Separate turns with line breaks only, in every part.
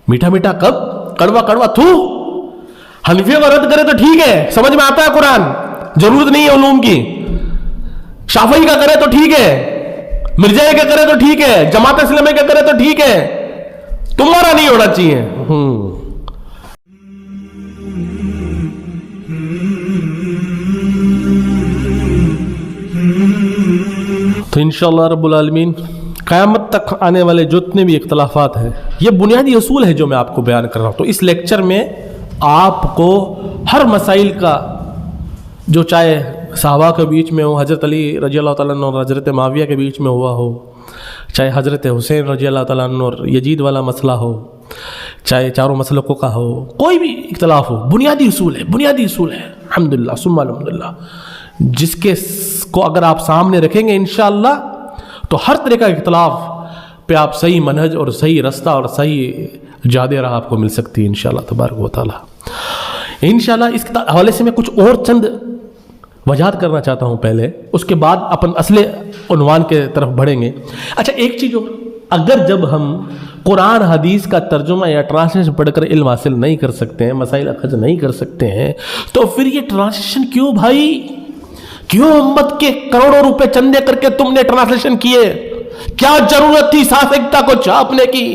मीठा मीठा कब, कड़वा कड़वा थू। हनफियों का रद्द करे तो ठीक है, समझ में आता है कुरान, जरूरत नहीं है उलूम की। शाफई का करे तो ठीक है, मिर्जाई का करे तो ठीक है, जमात इस्लामी का करे तो ठीक है, तुम्हारा नहीं होना चाहिए। तो इंशाअल्लाह रब्बुल आलमीन क़यामत तक आने वाले जितने भी इख्तलाफात हैं, ये बुनियादी असूल है जो मैं आपको बयान कर रहा हूँ। तो इस लेक्चर में आपको हर मसाइल का, जो चाहे सहाबा के बीच में हो, हज़रत अली रज़ी अल्लाह तआला अन्हु और हज़रत माविया के बीच में हुआ हो, चाहे हज़रत हुसैन रज़ी अल्लाह तआला अन्हु और यजीद वाला मसला हो, चाहे चारों मसलकों का हो, कोई भी इख्तलाफ हो, बुनियादी असूल है, बुनियादी असूल है। अल्हम्दुलिल्लाह सुम्मा अल्हम्दुलिल्लाह, जिसके को अगर आप सामने रखेंगे इंशाअल्लाह, तो हर तरह का इख्तलाफ पे आप सही मनहज और सही रास्ता और सही जादे राह आपको मिल सकती है इंशाअल्लाह तबारक व तआला। इंशाअल्लाह इस हवाले से मैं कुछ और चंद वजाहत करना चाहता हूँ पहले, उसके बाद अपन असले उन्वान के तरफ बढ़ेंगे। अच्छा, एक चीज़ और, अगर जब हम कुरान हदीस का तर्जुमा या ट्रांसलेशन पढ़कर इल्म हासिल नहीं कर सकते हैं, मसाइल अखज़ नहीं कर सकते हैं, तो फिर ये ट्रांसलेशन क्यों भाई? क्यों उम्मत के करोड़ों रुपए चंदे करके तुमने ट्रांसलेशन किए? क्या जरूरत थी सासिकता को छापने की?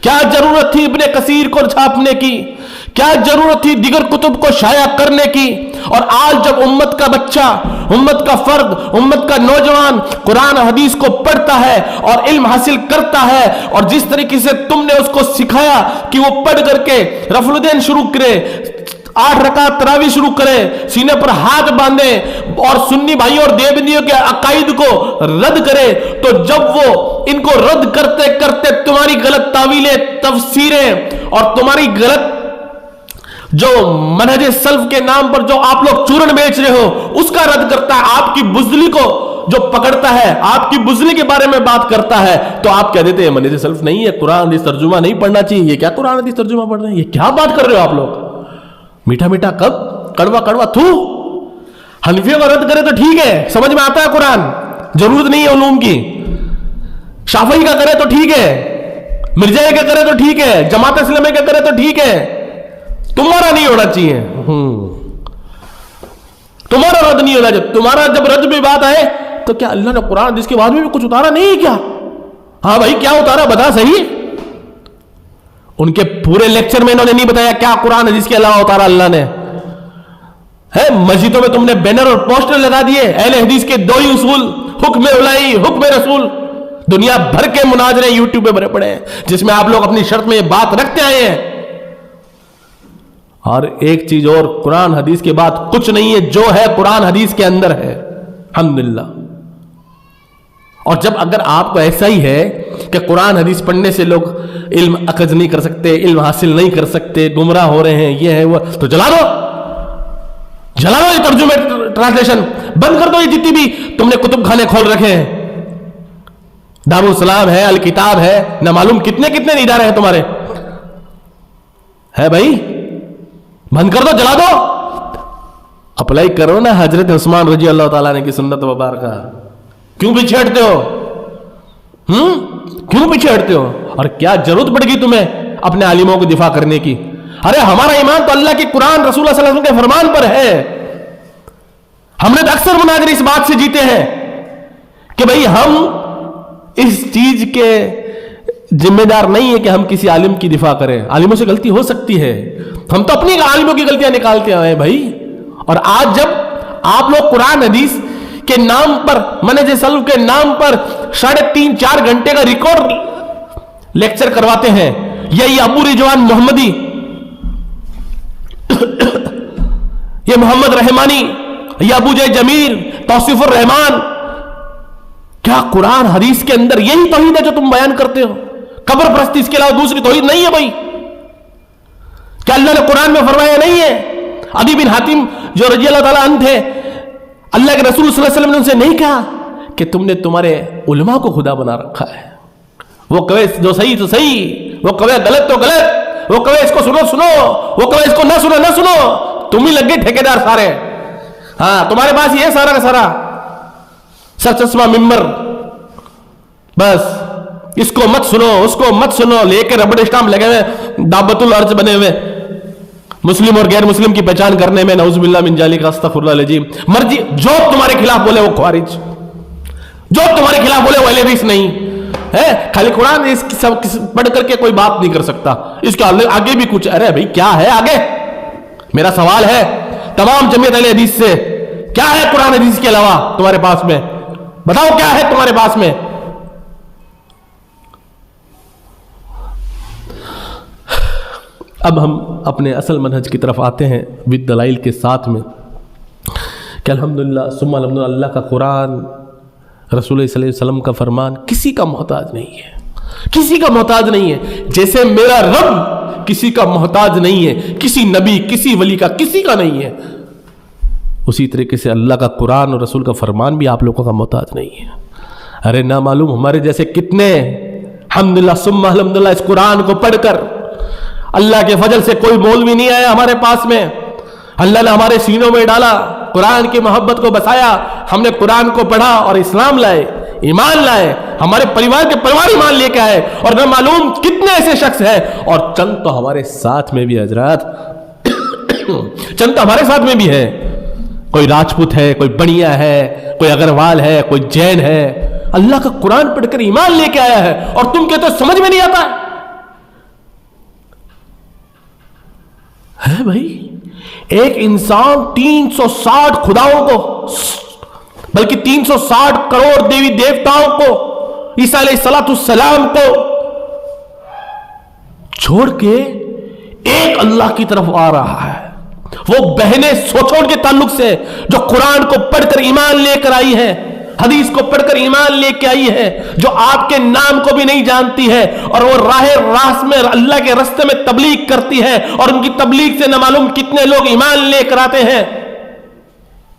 क्या जरूरत थी इब्ने कसीर को छापने की? क्या जरूरत थी दिगर कुतुब को शाया करने की? और आज जब उम्मत का बच्चा, उम्मत का फर्द, उम्मत का नौजवान कुरान हदीस को पढ़ता है और इल्म हासिल करता है, और जिस तरीके से तुमने उसको सिखाया कि वो पढ़ करके रफलुद्दीन शुरू करे, 8 रकात तरावी शुरू करे, सीने पर हाथ बांधे और सुन्नी भाइयों और देवबंदियों के अकाइद को रद्द करे, तो जब वो इनको रद्द करते करते तुम्हारी गलत तावीलें, तफसीरें और तुम्हारी गलत जो मनहज सल्फ के नाम पर जो आप लोग चूरन बेच रहे हो, उसका रद्द करता है, आपकी बुज़दिली को जो पकड़ता है, आपकी बुज़दिली के बारे में बात करता है, तो आप कह देते हैं मनहज सल्फ नहीं है, कुरान हदीस तर्जुमा नहीं पढ़ना चाहिए। ये क्या कुरान हदीस तर्जुमा पढ़ रहे हैं? ये क्या बात कर रहे हो आप लोग? मीठा मीठा कब, कड़वा कड़वा थू। हनफियों का रद्द करे तो ठीक है, समझ में आता है कुरान, जरूरत नहीं है उलूम की। शाफई का करे तो ठीक है, मिर्जाई का करे तो ठीक है, जमात इस्लामी का करे तो ठीक है, तुम्हारा नहीं होना चाहिए। तुम्हारा रद्द नहीं होना चाहिए। तुम्हारा जब रद्द में बात आए तो क्या अल्लाह ने कुरान हदीस के बाद में भी कुछ उतारा नहीं है क्या? हाँ भाई, क्या उतारा बता सही। उनके पूरे लेक्चर में इन्होंने नहीं बताया क्या कुरान हदीस के अलावा उतारा अल्लाह ने है। मस्जिदों में तुमने बैनर और पोस्टर लगा दिए, अहले हदीस के 2 ही उसूल, हुक्म उलाई, हुक्म रसूल। दुनिया भर के मुनाजरे यूट्यूब पे भरे पड़े हैं, जिसमें आप लोग अपनी शर्त में ये बात रखते आए हैं। और एक चीज और, कुरान हदीस के बाद कुछ नहीं है, जो है कुरान हदीस के अंदर है। अल्हम्दुलिल्लाह। और जब अगर आपको ऐसा ही है कि कुरान हदीस पढ़ने से लोग इल्म अखज़ नहीं कर सकते, इल्म हासिल नहीं कर सकते, गुमराह हो रहे हैं, ये है वो, तो जला दो, जला दो ये तर्जुमे, ट्रांसलेशन बंद कर दो। ये जितनी भी तुमने कुतुब खाने खोल रखे हैं, दारुल सलाम है, अल किताब है, न मालूम कितने कितने इदारे हैं तुम्हारे, है भाई, बंद कर दो, जला दो। अप्लाई करो ना हजरत उस्मान रजी अल्लाह ताला ने की सुन्नत मुबारका। क्यों पीछे हटते हो? क्यों पीछे हटते हो? और क्या जरूरत पड़ेगी तुम्हें अपने आलिमों को दिफा करने की? अरे हमारा ईमान तो अल्लाह के कुरान रसूल सल्लल्लाहु अलैहि वसल्लम के फरमान पर है। हमने तो अक्सर मुनाज़रे इस बात से जीते हैं कि भाई हम इस चीज के जिम्मेदार नहीं है कि हम किसी आलिम की दिफा करें। आलिमों से गलती हो सकती है, हम तो अपनी आलिमों की गलतियां निकालते आए भाई। और आज जब आप लोग कुरान हदीस के नाम पर, मनहज सल्फ के नाम पर 3.5-4 घंटे का रिकॉर्ड लेक्चर करवाते हैं, यही अबू रिजवान मोहम्मदी, ये मोहम्मद रहमानी, ये अबू जय जमीर, तौसीफुर रहमान, क्या कुरान हदीस के अंदर यही तौहीद है जो तुम बयान करते हो? कब्र परस्ती इसके अलावा दूसरी तौहीद नहीं है भाई? क्या अल्लाह ने कुरान में फरमाया नहीं है? अदी बिन हातिम जो रजी अल्लाह ताला अन्हु थे, अल्लाह के रसूल सल्लल्लाहु अलैहि वसल्लम ने उनसे नहीं कहा कि तुमने तुम्हारे उलमा को खुदा बना रखा है। वो कहे जो सही तो सही, वो कहे गलत तो गलत, वो कहे इसको सुनो सुनो, वो कहे इसको ना सुनो ना सुनो, तुम ही लग गए ठेकेदार सारे। हाँ, तुम्हारे पास ये सारा का सारा सर चश्मा मिंबर, बस इसको मत सुनो, उसको मत सुनो, लेके रबड़ स्टाम्प लगे हुए दाबतुल अर्ज बने हुए, मुस्लिम और गैर मुस्लिम की पहचान करने में, नऊज़ बिल्लाह मिन जालिक, अस्तगफिरुल्लाह अज़ीम। मर्जी जो तुम्हारे खिलाफ बोले वो ख्वारिज, जो तुम्हारे खिलाफ बोले वो अहले हदीस नहीं है। खाली कुरान इसकी सब पढ़ करके कोई बात नहीं कर सकता, इसके आगे भी कुछ। अरे भाई क्या है आगे? मेरा सवाल है तमाम जमीयत अहले हदीस से, क्या है कुरान हदीस के अलावा तुम्हारे पास में? बताओ क्या है तुम्हारे पास में? अब हम अपने असल मनहज की तरफ आते हैं विद दलाइल के साथ में कि अल्हम्दुलिल्लाह सुम्मा अल्हम्दुलिल्लाह, अल्लाह का कुरान, रसूल सल्लल्लाहु अलैहि वसल्लम का फरमान किसी का मोहताज नहीं है, किसी का मोहताज नहीं है। जैसे मेरा रब किसी का मोहताज नहीं है, किसी नबी, किसी वली का, किसी का नहीं है, उसी तरीके से अल्लाह का कुरान और रसूल का फरमान भी आप लोगों का मोहताज नहीं है। अरे ना मालूम हमारे जैसे कितने अल्हम्दुलिल्लाह सुम्मा अल्हम्दुलिल्लाह इस कुरान को पढ़कर अल्लाह के फजल से कोई मौलवी नहीं आया हमारे पास में, अल्लाह ने हमारे सीनों में डाला, कुरान की मोहब्बत को बसाया, हमने कुरान को पढ़ा और इस्लाम लाए, ईमान लाए, हमारे परिवार के परिवार ईमान लेके आए। और न मालूम कितने ऐसे शख्स हैं, और चंद तो हमारे साथ में भी हजरत, चंद तो हमारे साथ में भी है, कोई राजपूत है, कोई बनिया है, कोई अग्रवाल है, कोई जैन है, अल्लाह का कुरान पढ़कर ईमान लेके आया है, और तुम कहते हो समझ में नहीं आता है भाई। एक इंसान 360 खुदाओं को, बल्कि 360 करोड़ देवी देवताओं को, ईसा अलैहिस्सलाम को छोड़ के एक अल्लाह की तरफ आ रहा है। वो बहनें सोचो उनके ताल्लुक से जो कुरान को पढ़कर ईमान लेकर आई है, हदीस को पढ़कर ईमान लेके आई है, जो आपके नाम को भी नहीं जानती है, और वो राह में अल्लाह के रास्ते में तबलीग करती है, और उनकी तबलीग से न मालूम कितने लोग ईमान लेकर आते हैं।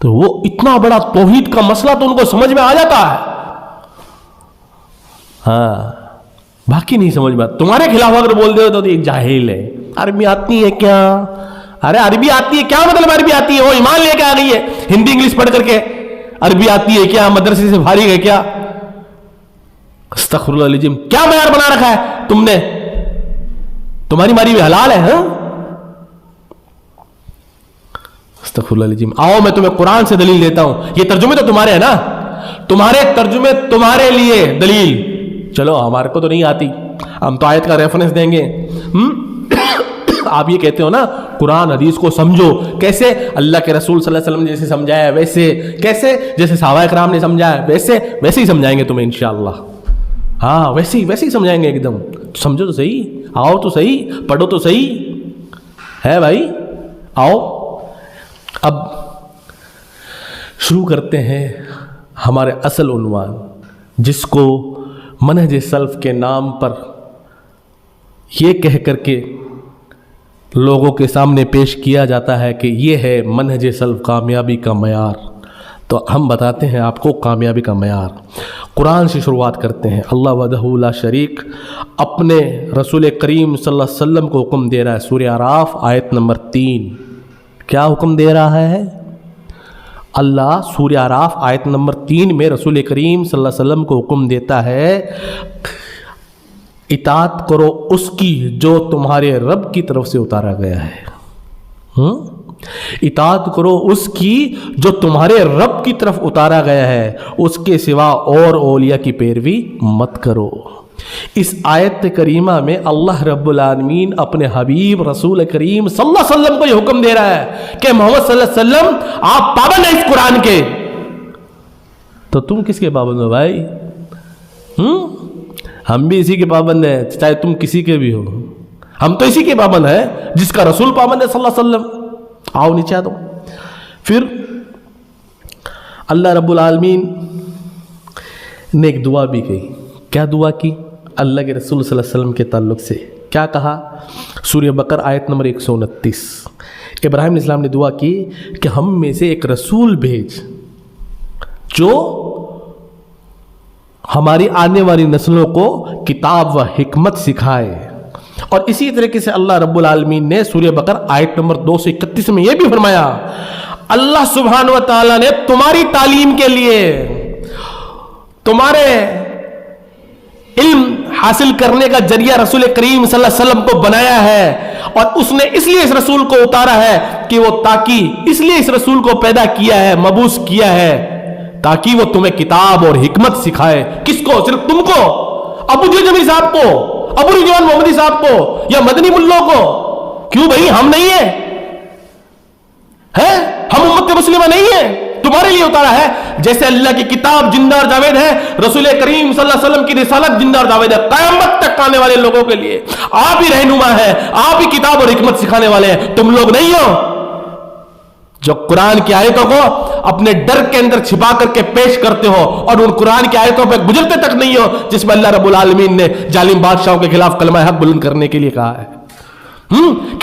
तो वो इतना बड़ा तौहीद का मसला तो उनको समझ में आ जाता है, हाँ, बाकी नहीं समझ में। तुम्हारे खिलाफ अगर बोल दे तो ये जाहिल है, अरबी आती है क्या? अरे अरबी आती है क्या मतलब? अरबी आती है, वो ईमान लेके आ गई है हिंदी इंग्लिश पढ़ करके। अरबी आती है क्या? मदरसे से फारिग है क्या? अस्तगफिरुल्लाह अज़ीम, क्या मयार बना रखा है तुमने? तुम्हारी मारी भी हलाल है, हाँ? अस्तगफिरुल्लाह अज़ीम। आओ मैं तुम्हें कुरान से दलील देता हूं, ये तर्जुमे तो तुम्हारे हैं ना, तुम्हारे तर्जुमे तुम्हारे लिए दलील। चलो हमारे को तो नहीं आती, हम तो आयत का रेफरेंस देंगे। आप ये कहते हो ना कुरान हदीस को समझो, कैसे? अल्लाह के रसूल सल्लल्लाहु अलैहि वसल्लम जैसे समझाया वैसे, कैसे? जैसे सहाबा इकराम ने समझाया वैसे, वैसे ही समझाएंगे तुम्हें इंशाअल्लाह। हाँ, वैसे ही समझाएंगे एकदम। समझो तो सही, आओ तो सही, पढ़ो तो सही है भाई, आओ। अब शुरू करते हैं हमारे असल उन्वान, जिसको मनहज सल्फ के नाम पर ये कह करके लोगों के सामने पेश किया जाता है कि ये है मनहज सल्फ कामयाबी का मयार। तो हम बताते हैं आपको कामयाबी का मयार। कुरान से शुरुआत करते हैं। अल्लाह वहदहू ला शरीक अपने रसूल करीम सल्लल्लाहु अलैहि वसल्लम को हुक्म दे रहा है, सूरह आराफ आयत नंबर 3। क्या हुक्म दे रहा है अल्लाह? सूरह आराफ आयत नंबर 3 में रसूल करीम सल्लल्लाहु अलैहि वसल्लम को हुक्म देता है, इताअत करो उसकी जो तुम्हारे रब की तरफ से उतारा गया है। इताअत करो उसकी जो तुम्हारे रब की तरफ उतारा गया है, उसके सिवा और औलिया की पैरवी मत करो। इस आयत करीमा में अल्लाह रब्बुल आलमीन अपने हबीब रसूल करीम सल्लल्लाहु अलैहि वसल्लम को ये हुक्म दे रहा है कि मोहम्मद सल्लल्लाहु अलैहि वसल्लम आप पाबंद हैं इस कुरान के। तो तुम किसके पाबंद हो भाई? हम भी इसी के पाबंद हैं, चाहे तुम किसी के भी हो। हम तो इसी के पाबंद हैं जिसका रसूल पाबंद है सल्लल्लाहु अलैहि वसल्लम। आओ नीचे आ दो। फिर अल्लाह रब्बुल आलमीन ने एक दुआ भी कही। क्या दुआ की? अल्लाह के रसूल सल्लल्लाहु अलैहि वसल्लम के ताल्लुक से क्या कहा? सूरह बकर आयत नंबर 129। इब्राहिम अलैहिस्सलाम ने दुआ की कि हम में से एक रसूल भेज जो हमारी आने वाली नस्लों को किताब व हिकमत सिखाए। और इसी तरीके से अल्लाह रब्बुल आलमीन ने सूरह बकर आयत नंबर 231 में यह भी फरमाया, अल्लाह सुब्हान व तआला ने तुम्हारी तालीम के लिए, तुम्हारे इल्म हासिल करने का जरिया रसूल करीम सल्लल्लाहु अलैहि वसल्लम को बनाया है, और उसने इसलिए इस रसूल को उतारा है कि वो ताकि इसलिए इस रसूल को पैदा किया है, मबूस किया है, ताकि वो तुम्हें किताब और हिकमत सिखाए। किसको? सिर्फ तुमको, अबू जमीर साहब को, अबू रिजवान मोहम्मदी साहब को, या मदनी मुल्लों को? क्यों भाई, हम नहीं है, हम उम्मत मुस्लिमा नहीं है, तुम्हारे लिए उतारा है। जैसे अल्लाह की किताब जिंदा और जावेद है, रसूल करीम सल्लल्लाहु अलैहि वसल्लम की रिसालत जिंदा और जावेद है, क़यामत तक आने वाले लोगों के लिए आप ही रहनुमा है, आप ही किताब और हिकमत सिखाने वाले हैं, तुम लोग नहीं हो जो कुरान की आयतों को अपने डर के अंदर छिपा करके पेश करते हो और उन कुरान की आयतों पर गुजरते तक नहीं हो जिसमें अल्लाह रब्बुल आलमीन ने जालिम बादशाहों के खिलाफ कलमा हक बुलंद करने के लिए कहा है।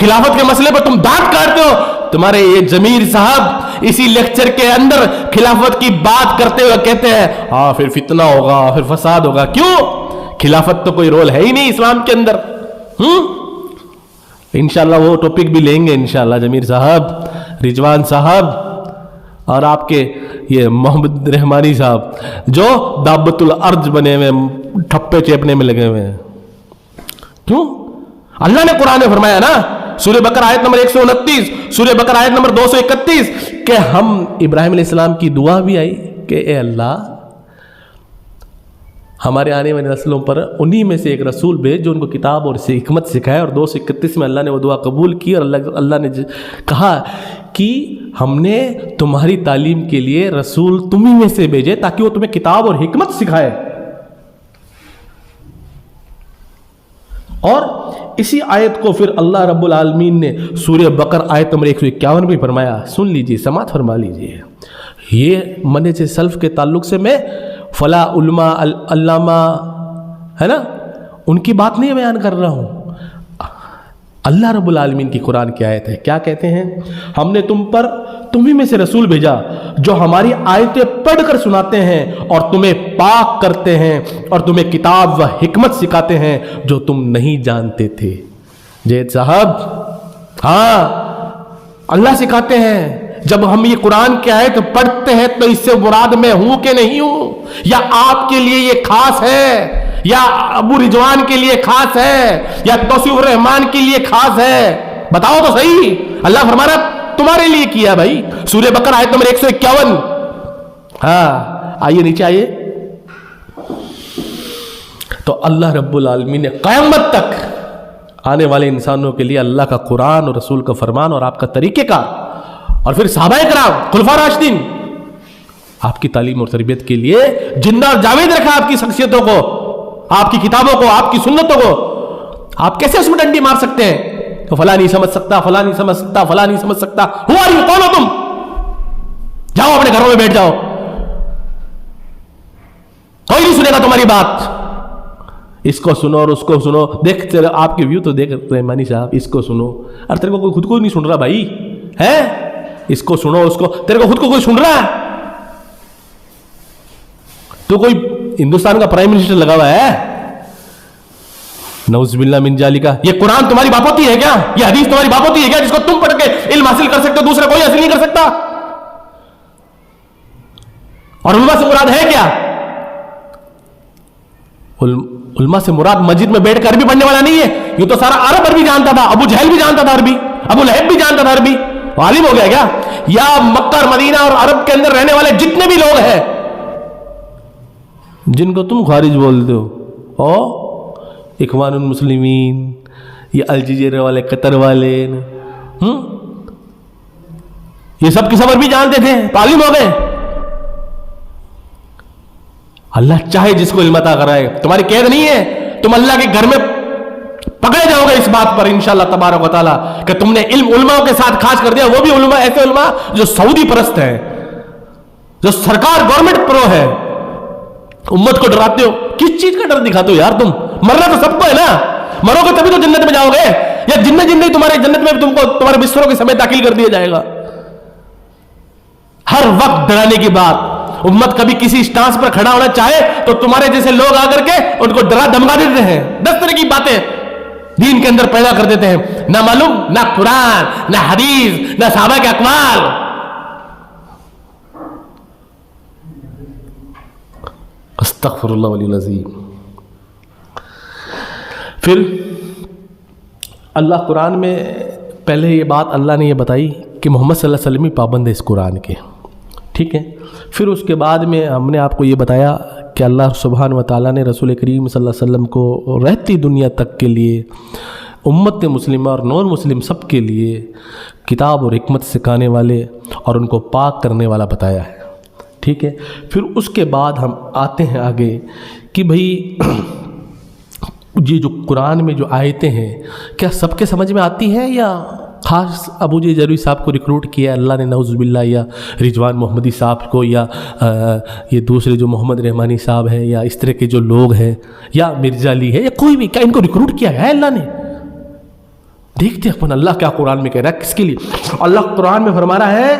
खिलाफत के मसले पर तुम दांत काटते हो। तुम्हारे ये जमीर साहब इसी लेक्चर के अंदर खिलाफत की बात करते हुए कहते हैं हाँ फिर फितना होगा, फिर फसाद होगा। क्यों? खिलाफत तो कोई रोल है ही नहीं इस्लाम के अंदर। इंशाल्लाह वो टॉपिक भी लेंगे इंशाल्लाह, जमीर साहब, रिजवान साहब और आपके ये मोहम्मद रहमानी साहब जो दाबतुल अर्ज बने हुए ठप्पे चेपने में लगे हुए हैं। क्यों? अल्लाह ने कुरान में फरमाया ना, सूरह बकरा आयत नंबर 129, सूरह बकरा आयत नंबर 231 कि हम इब्राहिम अलैहिस्सलाम की दुआ भी आई कि ए अल्लाह हमारे आने वाली नस्लों पर उन्हीं में से एक रसूल भेज जो उनको किताब और हिकमत सिखाए। और 231 में अल्लाह ने वो दुआ कबूल की और अल्लाह ने कहा कि हमने तुम्हारी तालीम के लिए रसूल तुम्ही में से भेजे ताकि वो तुम्हें किताब और हिकमत सिखाए। और इसी आयत को फिर अल्लाह रब्बुल आलमीन ने सूरह बकर आयत नंबर 151 में फरमाया। सुन लीजिए, समात फरमा लीजिए। ये मने सल्फ के ताल्लुक से मैं फला उलमा अल्लामा है ना उनकी बात नहीं बयान कर रहा हूं। अल्लाह रब्बुल आलमीन की कुरान की आयत है। क्या कहते हैं? हमने तुम पर तुम्ही में से रसूल भेजा जो हमारी आयतें पढ़कर सुनाते हैं और तुम्हें पाक करते हैं और तुम्हें किताब व हिकमत सिखाते हैं जो तुम नहीं जानते थे। जैद साहब, हाँ अल्लाह सिखाते हैं। जब हम ये कुरान की आयत पढ़ते हैं तो इससे मुराद मैं हूं कि नहीं हूं, या आपके लिए ये खास है, या अबू रिजवान के लिए खास है, या तौसीफ रहमान के लिए खास है? बताओ तो सही। अल्लाह फरमा रहा तुम्हारे लिए किया भाई। सूरह बकरा आयत नंबर 151। हाँ आइए नीचे आइए। तो अल्लाह रब्बुल आलमीन ने क़यामत तक आने वाले इंसानों के लिए अल्लाह का कुरान और रसूल का फरमान और आपका तरीके का और फिर सहाबाए किराम खुलफा राशिदीन आपकी तालीम और तरबियत के लिए जिंदा और जावेद रखा आपकी शख्सियतों को, आपकी किताबों को, आपकी सुन्नतों को। आप कैसे उसमें डंडी मार सकते हैं? तो फला नहीं समझ सकता, फला नहीं समझ सकता, फला नहीं समझ सकता। हुआ नहीं, कौन हो तुम? जाओ अपने घरों में बैठ जाओ, कोई नहीं सुनेगा तुम्हारी बात। इसको सुनो और उसको सुनो। देख आपके व्यू तो देख रहमानी साहब, इसको सुनो। अरे तेरे को कोई खुद को नहीं सुन रहा भाई है? इसको सुनो उसको, तेरे को खुद को कोई सुन रहा है? तो कोई हिंदुस्तान का प्राइम मिनिस्टर लगा हुआ है? नऊज़ुबिल्लाह मिन जालिका। ये कुरान तुम्हारी बापोती है क्या? ये हदीस तुम्हारी बापोती है क्या जिसको तुम पढ़ के इल्म हासिल कर सकते हो, दूसरा कोई हासिल नहीं कर सकता? और उल्मा से मुराद है क्या? उल्मा से मुराद मस्जिद में बैठ कर अरबी पढ़ने वाला नहीं है। ये तो सारा अरब अरबी जानता था। अबू जहल भी जानता था अरबी, अबू लहब भी जानता था अरबी। आलिम हो गया क्या? या मक्का और मदीना और अरब के अंदर रहने वाले जितने भी लोग हैं जिनको तुम खारिज बोलते हो, ओ इखवानुल मुस्लिमीन, ये अल जजीरा वाले, कतर वाले, ये सब की सब अरबी जानते थे, तालीम हो गए। अल्लाह चाहे जिसको इल्म अता कराए, तुम्हारी कैद नहीं है। तुम अल्लाह के घर में पकड़े जाओगे इस बात पर इंशाअल्लाह तबारक व तआला कि तुमने इल्म उलमाओं के साथ खास कर दिया। वो भी उलमा, ऐसे उलमा जो सऊदी परस्त है, जो सरकार गवर्नमेंट प्रो है। उम्मत को डराते हो, किस चीज का डर दिखाते हो यार? तुम मरना तो सबको है ना, मरोगे तभी तो जन्नत में जाओगे, या जिन्ने तुम्हारे जन्नत में तुमको तुम्हारे बिस्तरों के समय दाखिल कर दिया जाएगा। हर वक्त डराने की बात। उम्मत कभी किसी स्टांस पर खड़ा होना चाहे तो तुम्हारे जैसे लोग आकर के उनको डरा धमका देते हैं। 10 तरह की बातें दीन के अंदर पैदा कर देते हैं, ना मालूम, ना कुरान, ना हदीस, ना सहाबा के अक़वाल। अस्तग़फिरुल्लाह वल अज़ीम। پھر اللہ قرآن میں پہلے یہ بات اللہ نے یہ بتائی کہ محمد صلی اللہ علیہ وسلم ہی پابند ہے اس قرآن کے، ٹھیک ہے. پھر اس کے بعد میں ہم نے آپ کو یہ بتایا کہ اللہ سبحانہ و تعالیٰ نے رسول کریم صلی اللہ علیہ وسلم کو رہتی دنیا تک کے لیے امت مسلمہ اور نان مسلم سب کے لیے کتاب اور حکمت سکھانے والے اور ان کو پاک کرنے والا بتایا ہے، ٹھیک ہے. پھر اس کے بعد ہم آتے ہیں آگے کہ بھئی یہ جو قرآن میں جو آیتیں ہیں کیا سب کے سمجھ میں آتی ہیں یا خاص ابو جے جروی صاحب کو ریکروٹ کیا اللہ نے نعوذ باللہ، یا رضوان محمدی صاحب کو، یا یہ دوسرے جو محمد رحمانی صاحب ہیں، یا اس طرح کے جو لوگ ہیں، یا مرزا علی ہے، یا کوئی بھی، کیا ان کو ریکروٹ کیا ہے اللہ نے؟ دیکھتے اپن اللہ کیا قرآن میں کہہ رہا ہے کس کے لیے. اللہ قرآن میں فرما رہا ہے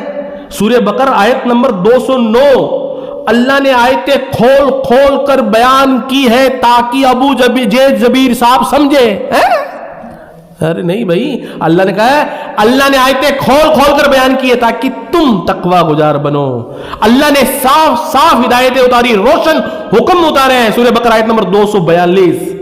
سورہ بقرہ آیت نمبر 209، اللہ نے آیتیں کھول کھول کر بیان کی ہے تاکہ ابو جے جبیر صاحب سمجھے. ارے نہیں بھائی، اللہ نے کہا ہے اللہ نے آیتیں کھول کھول کر بیان کی ہے تاکہ تم تقوی گزار بنو. اللہ نے صاف صاف ہدایتیں اتاری، روشن حکم اتارے ہیں. سورہ بقرہ آیت نمبر 242.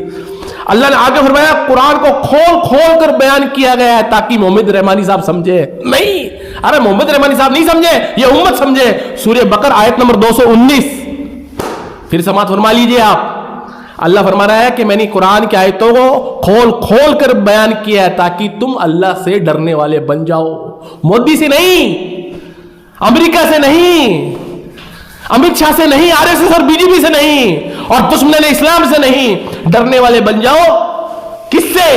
اللہ نے آگے فرمایا قرآن کو کھول کھول کر بیان کیا گیا ہے تاکہ محمد رحمانی صاحب سمجھے. نہیں، ارے محمد رحمانی صاحب نہیں سمجھے، یہ امت سمجھے. سورہ بقرہ آیت نمبر 219 پھر سماعت فرما لیجئے آپ. اللہ فرما رہا ہے کہ میں نے قرآن کی آیتوں کو کھول کھول کر بیان کیا ہے تاکہ تم اللہ سے ڈرنے والے بن جاؤ. مودی سے نہیں، امریکہ سے نہیں، امت شاہ سے نہیں، آر ایس ایس اور بی جے پی سے نہیں، اور دشمن اسلام سے نہیں. ڈرنے والے بن جاؤ. کس سے؟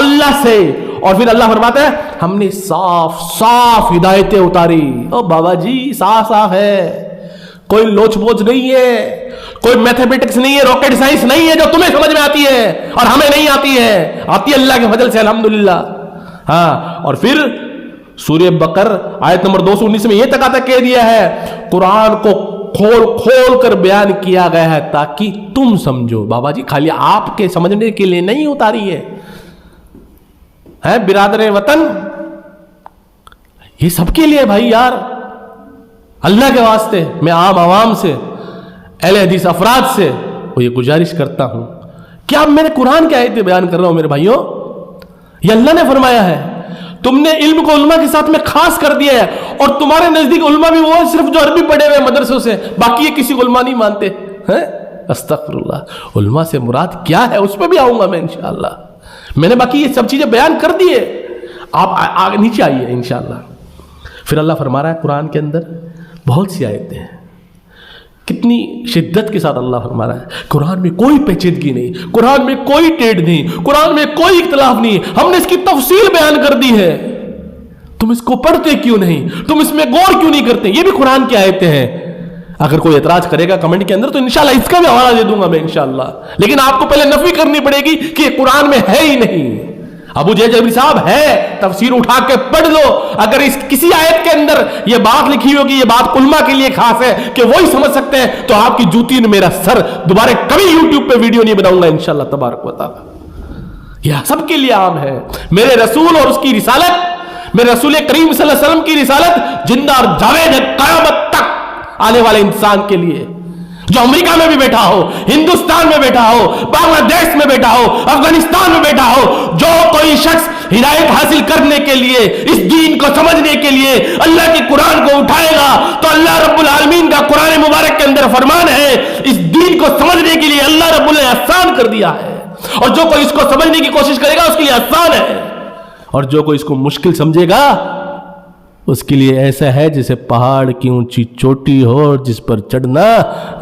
اللہ سے. اور پھر اللہ فرماتا ہے ہم نے صاف صاف ہدایتیں اتاری. او بابا جی صاف صاف ہے، کوئی لوچ بوچ نہیں ہے، کوئی میتھمیٹکس نہیں ہے، راکٹ سائنس نہیں ہے جو تمہیں سمجھ میں آتی ہے اور ہمیں نہیں آتی ہے، آتی ہے اللہ کے فضل سے الحمدللہ. ہاں، اور پھر سورہ بقرہ آیت نمبر 219 میں یہ تک کہہ دیا ہے قرآن کو کھول کھول کر بیان کیا گیا ہے تاکہ تم سمجھو. بابا جی خالی آپ کے سمجھنے کے لیے نہیں اتاری ہے برادر وطن، یہ سب کے لیے بھائی یار. اللہ کے واسطے میں عام عوام سے، اہل حدیث افراد سے وہ یہ گزارش کرتا ہوں کہ اب میں نے قرآن کی آیتیں بیان کر رہا ہوں میرے بھائیوں، یہ اللہ نے فرمایا ہے. تم نے علم کو علماء کے ساتھ میں خاص کر دیا ہے، اور تمہارے نزدیک علماء بھی وہ صرف جو عربی پڑھے ہوئے مدرسوں سے، باقی یہ کسی علماء نہیں مانتے ہیں. استغفر اللہ. علماء سے مراد کیا ہے اس پہ بھی آؤں گا میں انشاءاللہ. میں نے باقی یہ سب چیزیں بیان کر دی ہے، آپ آگے نیچے آئیے انشاءاللہ. پھر اللہ فرما رہا ہے قرآن کے اندر بہت سی آیتیں ہیں، کتنی شدت کے ساتھ اللہ فرما رہا ہے قرآن میں کوئی پیچیدگی نہیں، قرآن میں کوئی ٹیڑھ نہیں، قرآن میں کوئی اختلاف نہیں. ہم نے اس کی تفصیل بیان کر دی ہے. تم اس کو پڑھتے کیوں نہیں؟ تم اس میں غور کیوں نہیں کرتے؟ یہ بھی قرآن کی آیتیں ہیں. اگر کوئی اعتراض کرے گا کمنٹ کے اندر تو انشاءاللہ اس کا بھی حوالہ دے دوں گا میں انشاءاللہ، لیکن آپ کو پہلے نفی کرنی پڑے گی کہ یہ قرآن میں ہے ہی نہیں. ابو جے جبری صاحب ہے، تفسیر اٹھا کے پڑھ لو. اگر اس کسی آیت کے اندر یہ بات لکھی ہوگی یہ بات علماء کے لیے خاص ہے کہ وہی سمجھ سکتے ہیں، تو آپ کی جوتی نے میرا سر دوبارہ کبھی یوٹیوب پہ ویڈیو نہیں بناؤں گا انشاءاللہ تبارک و تعالی. یہ سب کے لیے عام ہے. میرے رسول اور اس کی رسالت، میرے رسول کریم صلی اللہ علیہ وسلم کی رسالت زندہ اور جاوید ہے قیامت تک آنے والے انسان کے لیے، جو امریکہ میں بھی بیٹھا ہو، ہندوستان میں بیٹھا ہو، بنگلہ دیش میں بیٹھا ہو، افغانستان میں بیٹھا ہو. جو کوئی شخص ہدایت حاصل کرنے کے لیے، اس دین کو سمجھنے کے لیے اللہ کی قرآن کو اٹھائے گا تو اللہ رب العالمین کا قرآن مبارک کے اندر فرمان ہے اس دین کو سمجھنے کے لیے اللہ رب العالمین نے آسان کر دیا ہے، اور جو کوئی اس کو سمجھنے کی کوشش کرے گا اس کے لیے آسان ہے، اور جو کوئی اس کو مشکل سمجھے گا اس کے لیے ایسا ہے جیسے پہاڑ کی اونچی چوٹی ہو جس پر چڑھنا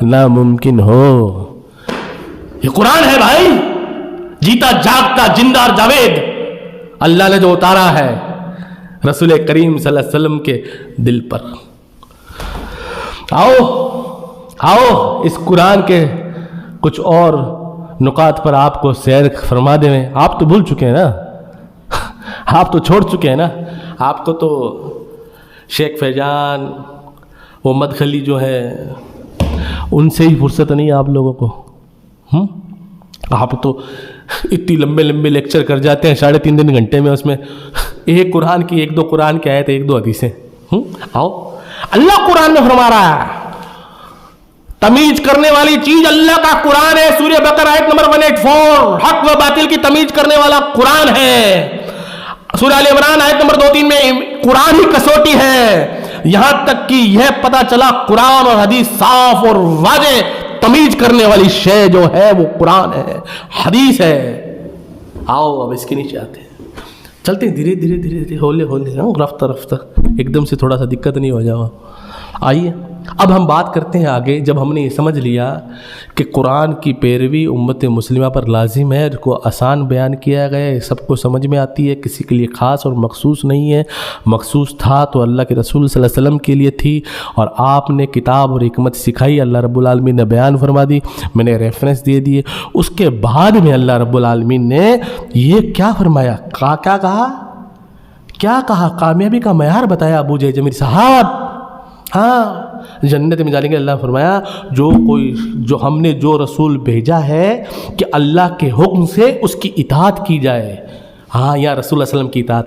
ناممکن ہو. یہ قرآن ہے بھائی، جیتا جاگتا زندہ اور جاوید اللہ نے جو اتارا ہے رسول کریم صلی اللہ علیہ وسلم کے دل پر. آؤ اس قرآن کے کچھ اور نکات پر آپ کو سیر فرما دیں. آپ تو بھول چکے ہیں نا، آپ تو چھوڑ چکے ہیں نا. آپ کو تو شیخ فیضان، وہ مدخلی جو ہے ان سے ہی فرصت نہیں ہے آپ لوگوں کو. آپ تو اتنی لمبے لمبے لیکچر کر جاتے ہیں 3.5 گھنٹے میں، اس میں ایک قرآن کی 1-2 قرآن کی آیت 1-2 حدیثیں. آؤ اللہ قرآن میں فرما رہا ہے तमीज करने वाली चीज अल्लाह का कुरान है। सूरह बकरा आयत नंबर 184, हक व बातिल की तमीज करने वाला कुरान है। सूरह आल इमरान आयत नंबर 2-3 में कुरान ही कसौटी है। यहां तक कि यह पता चला कुरान और हदीस साफ और वाज़े तमीज करने वाली शय जो है वो कुरान है, हदीस है। आओ अब इसके नीचे आते हैं, चलते हैं धीरे धीरे धीरे धीरे, होले होले, रफ्ता रफ्ता, एकदम से थोड़ा सा दिक्कत नहीं हो जाओ। आइए अब हम बात करते हैं आगे। जब हमने ये समझ लिया कि कुरान की पैरवी उम्मत मुस्लिमा पर लाजिम है, उसको आसान बयान किया गया है, सबको समझ में आती है, किसी के लिए ख़ास और मखसूस नहीं है। मखसूस था तो अल्लाह के रसूल सल्लल्लाहु अलैहि वसल्लम के लिए थी, और आपने किताब और हिकमत सिखाई, अल्लाह रब्बुल आलमीन ने बयान फरमा दी, मैंने रेफरेंस दे दिए। उसके बाद में अल्लाह रब्बुल आलमीन ने ये क्या फरमाया, क्या कहा, कामयाबी का मयार बताया अबू जमीर साहब। हाँ, जन्नत में जाने के अल्लाह फरमाया जो हमने जो रसूल भेजा है कि अल्लाह के हुक्म से उसकी इताअत की जाए। हाँ, या रसूल सल्लल्लाहु अलैहि वसल्लम की इताअत